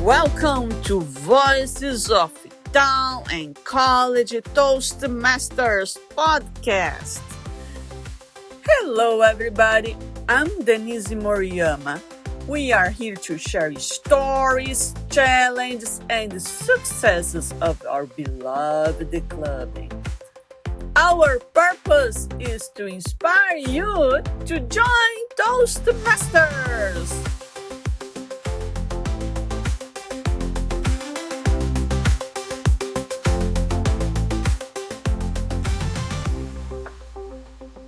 Welcome to Voices of Town and College Toastmasters podcast. Hello everybody, I'm Denise Moriyama. We are here to share stories, challenges, and successes of our beloved clubbing. Our purpose is to inspire you to join Toastmasters.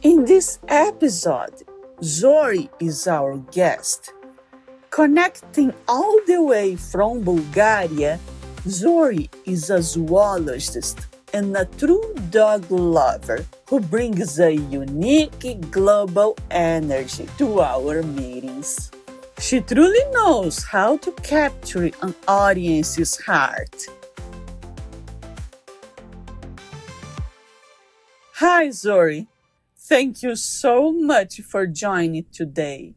In this episode, Zorie is our guest. Connecting all the way from Bulgaria, Zorie is a zoologist and a true dog lover who brings a unique global energy to our meetings. She truly knows how to capture an audience's heart. Hi, Zorie. Thank you so much for joining today.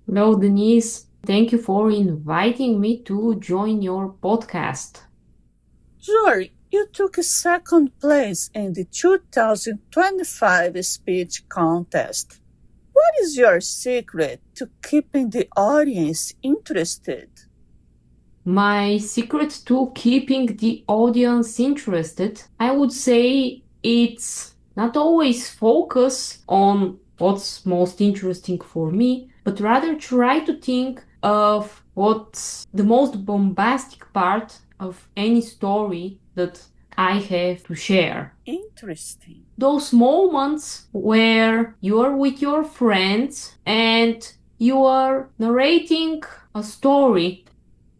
Hello, Denise. Thank you for inviting me to join your podcast. Zorie, you took second place in the 2025 speech contest. What is your secret to keeping the audience interested? My secret to keeping the audience interested, I would say it's not always focus on what's most interesting for me, but rather try to think of what's the most bombastic part of any story that I have to share. Interesting. Those moments where you are with your friends and you are narrating a story,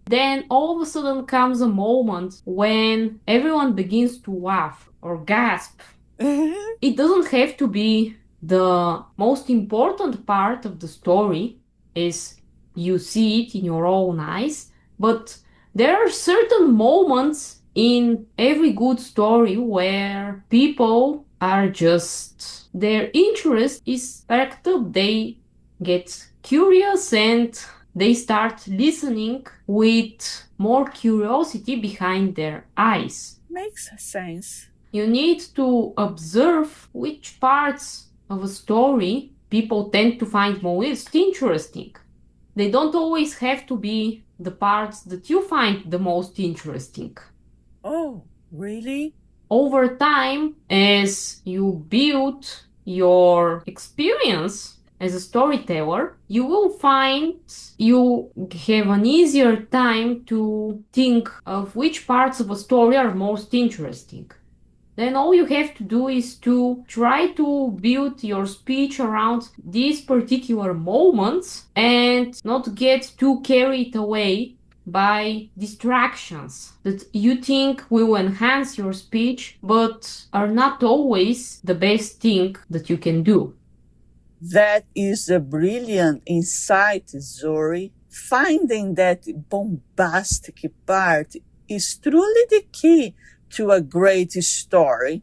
then all of a sudden comes a moment when everyone begins to laugh or gasp. It doesn't have to be the most important part of the story as you see it in your own eyes, but there are certain moments in every good story where people are just, their interest is sparked up. They get curious and they start listening with more curiosity behind their eyes. Makes sense. You need to observe which parts of a story people tend to find most interesting. They don't always have to be the parts that you find the most interesting. Oh, really? Over time, as you build your experience as a storyteller, you will find you have an easier time to think of which parts of a story are most interesting. Then all you have to do is to try to build your speech around these particular moments and not get too carried away by distractions that you think will enhance your speech but are not always the best thing that you can do. That is a brilliant insight, Zorie. Finding that bombastic part is truly the key to a great story.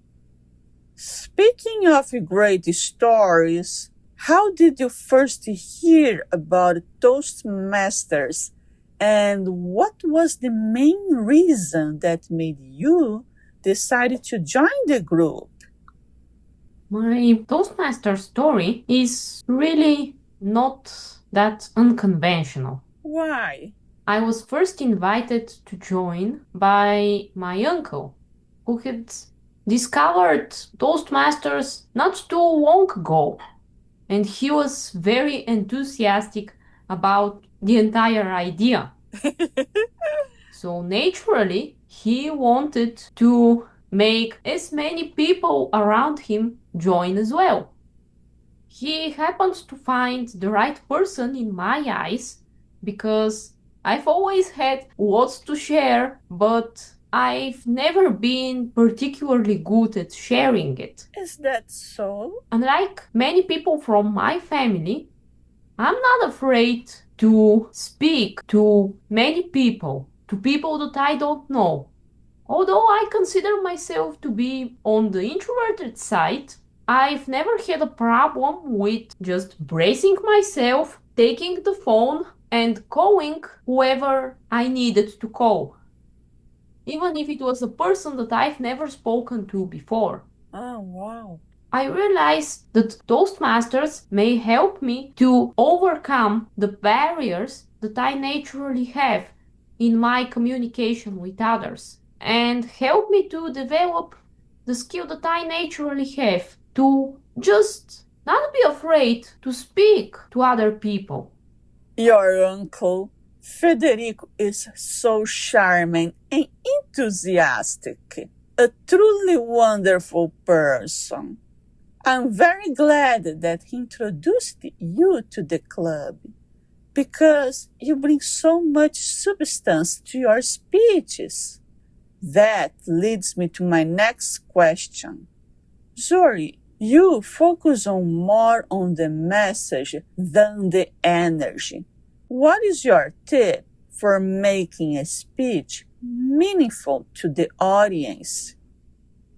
Speaking of great stories, how did you first hear about Toastmasters, and what was the main reason that made you decide to join the group? My Toastmaster story is really not that unconventional. Why? I was first invited to join by my uncle, who had discovered Toastmasters not too long ago, and he was very enthusiastic about the entire idea. So naturally, he wanted to make as many people around him join as well. He happened to find the right person in my eyes because I've always had lots to share, but I've never been particularly good at sharing it. Is that so? Unlike many people from my family, I'm not afraid to speak to many people, to people that I don't know. Although I consider myself to be on the introverted side, I've never had a problem with just bracing myself, taking the phone and calling whoever I needed to call, even if it was a person that I've never spoken to before. Oh, wow. I realized that Toastmasters may help me to overcome the barriers that I naturally have in my communication with others and help me to develop the skill that I naturally have to just not be afraid to speak to other people. Your uncle, Federico, is so charming and enthusiastic. A truly wonderful person. I'm very glad that he introduced you to the club because you bring so much substance to your speeches. That leads me to my next question. Zorie, you focus more on the message than the energy. What is your tip for making a speech meaningful to the audience?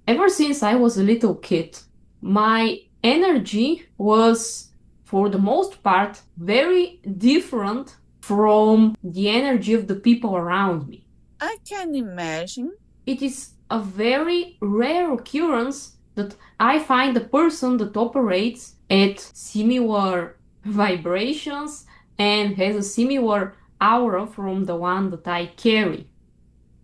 Ever since I was a little kid, my energy was, for the most part, very different from the energy of the people around me. I can imagine. It is a very rare occurrence that I find a person that operates at similar vibrations and has a similar aura from the one that I carry.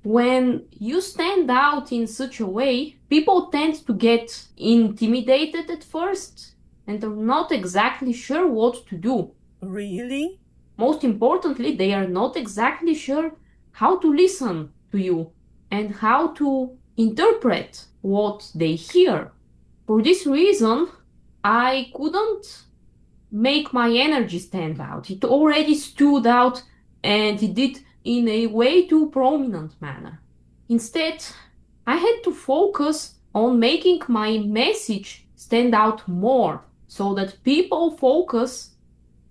When you stand out in such a way, people tend to get intimidated at first and are not exactly sure what to do. Really? Most importantly, they are not exactly sure how to listen to you and how to interpret what they hear. For this reason, I couldn't make my energy stand out. It already stood out and it did in a way too prominent manner. Instead, I had to focus on making my message stand out more so that people focus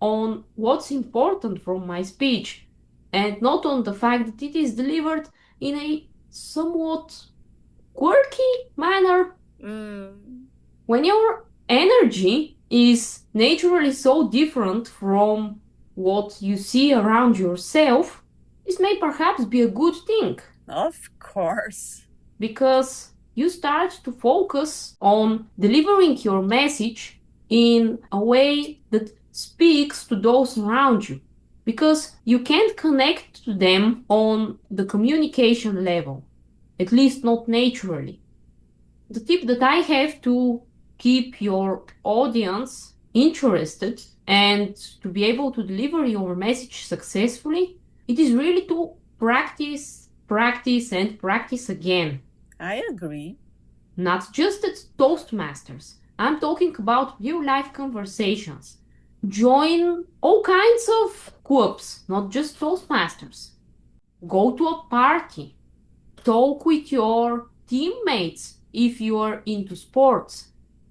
on what's important from my speech and not on the fact that it is delivered in a somewhat quirky manner. When your energy is naturally so different from what you see around yourself, this may perhaps be a good thing. Of course. Because you start to focus on delivering your message in a way that speaks to those around you. Because you can't connect to them on the communication level, at least not naturally. The tip that I have to keep your audience interested and to be able to deliver your message successfully, it is really to practice, practice, and practice again. I agree. Not just at Toastmasters. I'm talking about real life conversations. Join all kinds of clubs, not just Toastmasters. Go to a party. Talk with your teammates if you are into sports.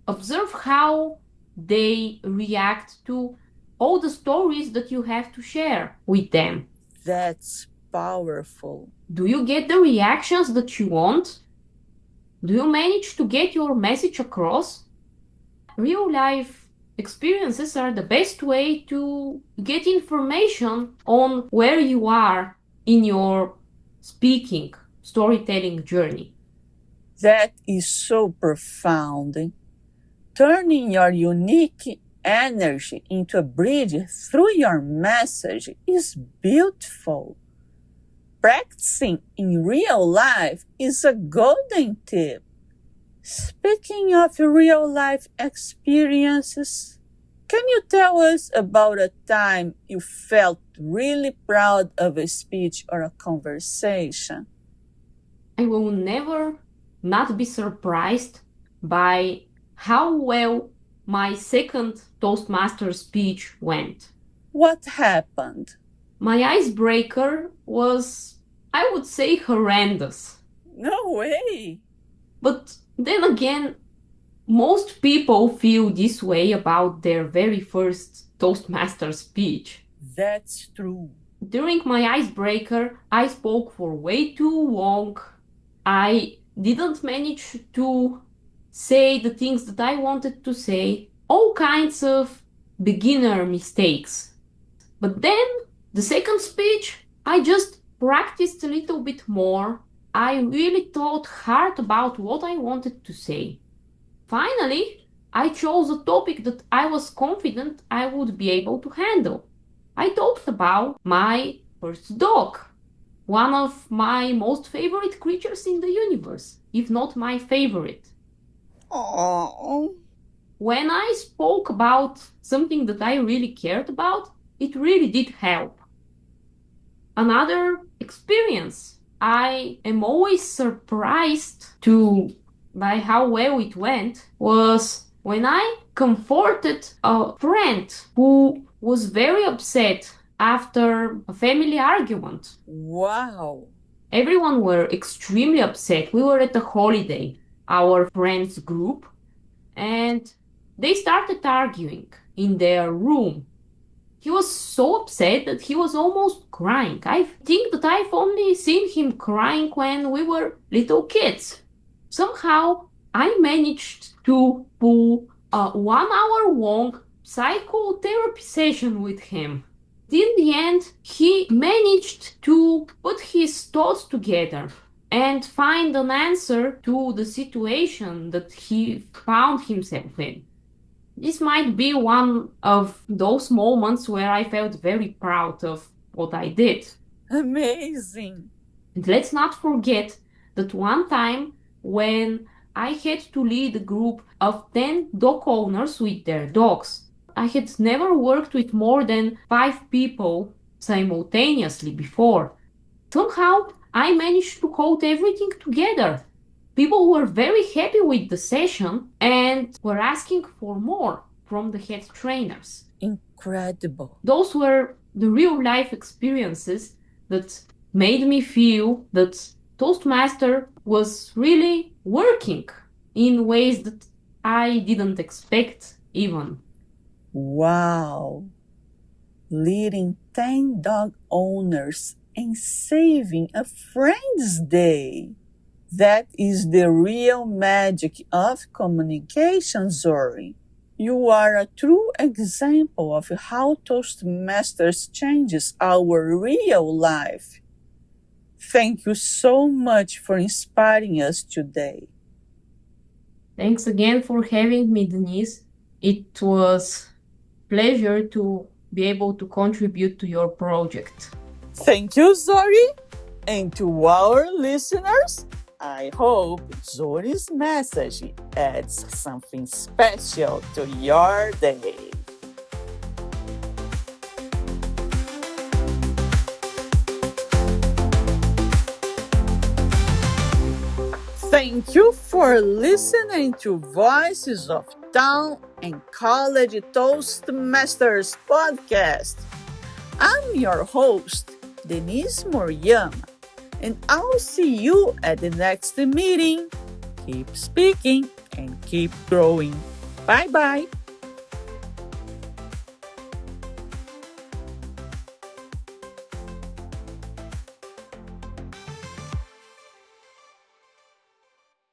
Observe how they react to all the stories that you have to share with them. That's powerful. Do you get the reactions that you want? Do you manage to get your message across? Real life experiences are the best way to get information on where you are in your speaking, storytelling journey. That is so profound. Turning your unique energy into a bridge through your message is beautiful. Practicing in real life is a golden tip. Speaking of real life experiences, can you tell us about a time you felt really proud of a speech or a conversation? I will never not be surprised by how well my second Toastmaster speech went. What happened? My icebreaker was, I would say, horrendous. No way! But then again, most people feel this way about their very first Toastmaster speech. That's true. During my icebreaker, I spoke for way too long. I didn't manage to say the things that I wanted to say. All kinds of beginner mistakes. But then The second speech, I just practiced a little bit more. I really thought hard about what I wanted to say. Finally, I chose a topic that I was confident I would be able to handle. I talked about my first dog, one of my most favorite creatures in the universe, if not my favorite. Oh. When I spoke about something that I really cared about, it really did help. Another experience. I am always surprised by how well it went was when I comforted a friend who was very upset after a family argument. Wow. Everyone were extremely upset. We were at a holiday, our friends group, and they started arguing in their room. He was so upset that he was almost crying. I think that I've only seen him crying when we were little kids. Somehow, I managed to pull a 1 hour long psychotherapy session with him. In the end, he managed to put his thoughts together and find an answer to the situation that he found himself in. This might be one of those moments where I felt very proud of what I did. Amazing. And let's not forget that one time when I had to lead a group of 10 dog owners with their dogs, I had never worked with more than 5 people simultaneously before. Somehow, I managed to hold everything together. People were very happy with the session and were asking for more from the head trainers. Incredible. Those were the real life experiences that made me feel that Toastmaster was really working in ways that I didn't expect even. Wow. Leading 10 dog owners and saving a friend's day. That is the real magic of communication, Zorie. You are a true example of how Toastmasters changes our real life. Thank you so much for inspiring us today. Thanks again for having me, Denise. It was a pleasure to be able to contribute to your project. Thank you, Zorie. And to our listeners, I hope Zorie's message adds something special to your day. Thank you for listening to Voices of Town and College Toastmasters podcast. I'm your host, Denise Moriyama, and I'll see you at the next meeting. Keep speaking and keep growing. Bye-bye.